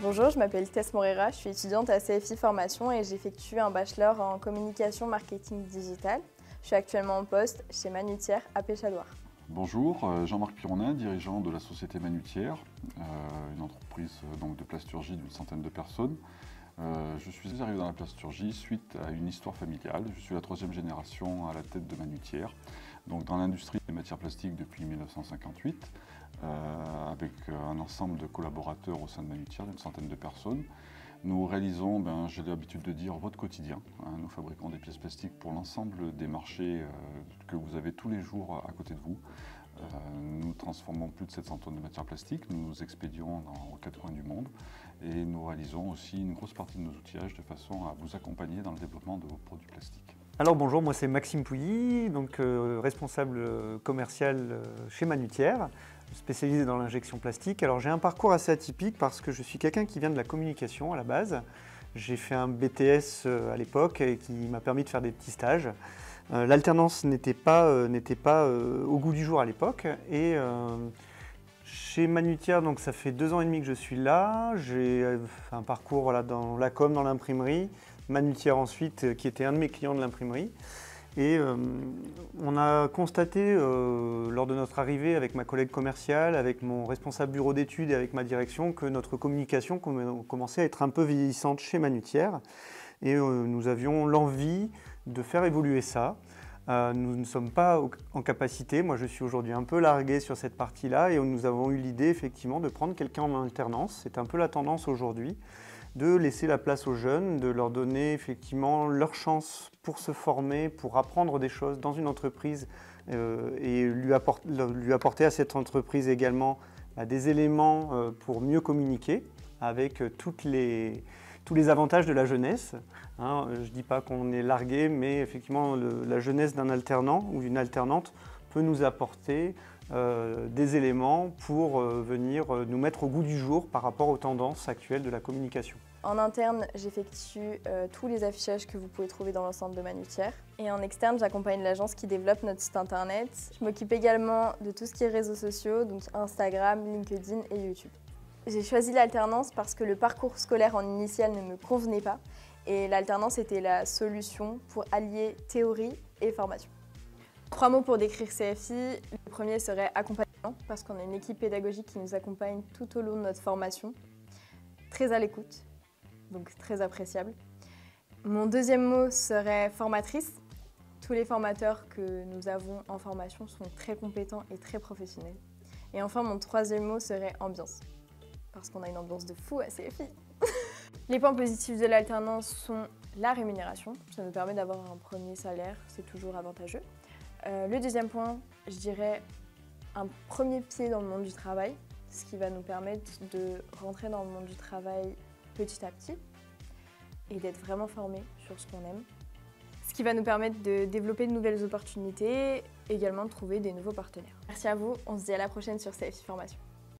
Bonjour, je m'appelle Tess Moreira, je suis étudiante à CFI Formation et j'effectue un bachelor en communication marketing digital. Je suis actuellement en poste chez Manutière à Pêche-à-Loire. Bonjour, Jean-Marc Pironin, dirigeant de la société Manutière, une entreprise donc, de plasturgie d'une centaine de personnes. Je suis arrivé dans la plasturgie suite à une histoire familiale. Je suis la troisième génération à la tête de Manutière, donc dans l'industrie des matières plastiques depuis 1958, avec un ensemble de collaborateurs au sein de Manutière, d'une centaine de personnes. Nous réalisons, j'ai l'habitude de dire, votre quotidien. Nous fabriquons des pièces plastiques pour l'ensemble des marchés que vous avez tous les jours à côté de vous. Nous transformons plus de 700 tonnes de matières plastiques, nous expédions aux quatre coins du monde et nous réalisons aussi une grosse partie de nos outillages de façon à vous accompagner dans le développement de vos produits plastiques. Alors bonjour, moi c'est Maxime Pouilly, donc responsable commercial chez Manutière, spécialisé dans l'injection plastique. Alors j'ai un parcours assez atypique parce que je suis quelqu'un qui vient de la communication à la base. J'ai fait un BTS à l'époque et qui m'a permis de faire des petits stages. L'alternance n'était pas au goût du jour à l'époque et chez Manutière, donc ça fait 2 ans et demi que je suis là. J'ai un parcours dans la com, dans l'imprimerie. Manutière ensuite, qui était un de mes clients de l'imprimerie. Et on a constaté lors de notre arrivée avec ma collègue commerciale, avec mon responsable bureau d'études et avec ma direction que notre communication commençait à être un peu vieillissante chez Manutière. Et nous avions l'envie de faire évoluer ça. Nous ne sommes pas en capacité, moi je suis aujourd'hui un peu largué sur cette partie-là et nous avons eu l'idée effectivement de prendre quelqu'un en alternance, c'est un peu la tendance aujourd'hui, de laisser la place aux jeunes, de leur donner effectivement leur chance pour se former, pour apprendre des choses dans une entreprise et lui apporter à cette entreprise également des éléments pour mieux communiquer avec tous les avantages de la jeunesse. Je ne dis pas qu'on est largué, mais effectivement la jeunesse d'un alternant ou d'une alternante peut nous apporter des éléments pour venir nous mettre au goût du jour par rapport aux tendances actuelles de la communication. En interne, j'effectue tous les affichages que vous pouvez trouver dans l'ensemble de Manutière. Et en externe, j'accompagne l'agence qui développe notre site internet. Je m'occupe également de tout ce qui est réseaux sociaux, donc Instagram, LinkedIn et YouTube. J'ai choisi l'alternance parce que le parcours scolaire en initiale ne me convenait pas et l'alternance était la solution pour allier théorie et formation. 3 mots pour décrire CFI. Le premier serait accompagnement parce qu'on a une équipe pédagogique qui nous accompagne tout au long de notre formation. Très à l'écoute, donc très appréciable. Mon deuxième mot serait formatrice. Tous les formateurs que nous avons en formation sont très compétents et très professionnels. Et enfin, mon troisième mot serait ambiance. Parce qu'on a une ambiance de fou à CFI. Les points positifs de l'alternance sont la rémunération. Ça nous permet d'avoir un premier salaire, c'est toujours avantageux. Le deuxième point, je dirais un premier pied dans le monde du travail, ce qui va nous permettre de rentrer dans le monde du travail petit à petit et d'être vraiment formé sur ce qu'on aime. Ce qui va nous permettre de développer de nouvelles opportunités, également de trouver des nouveaux partenaires. Merci à vous, on se dit à la prochaine sur CFI Formation.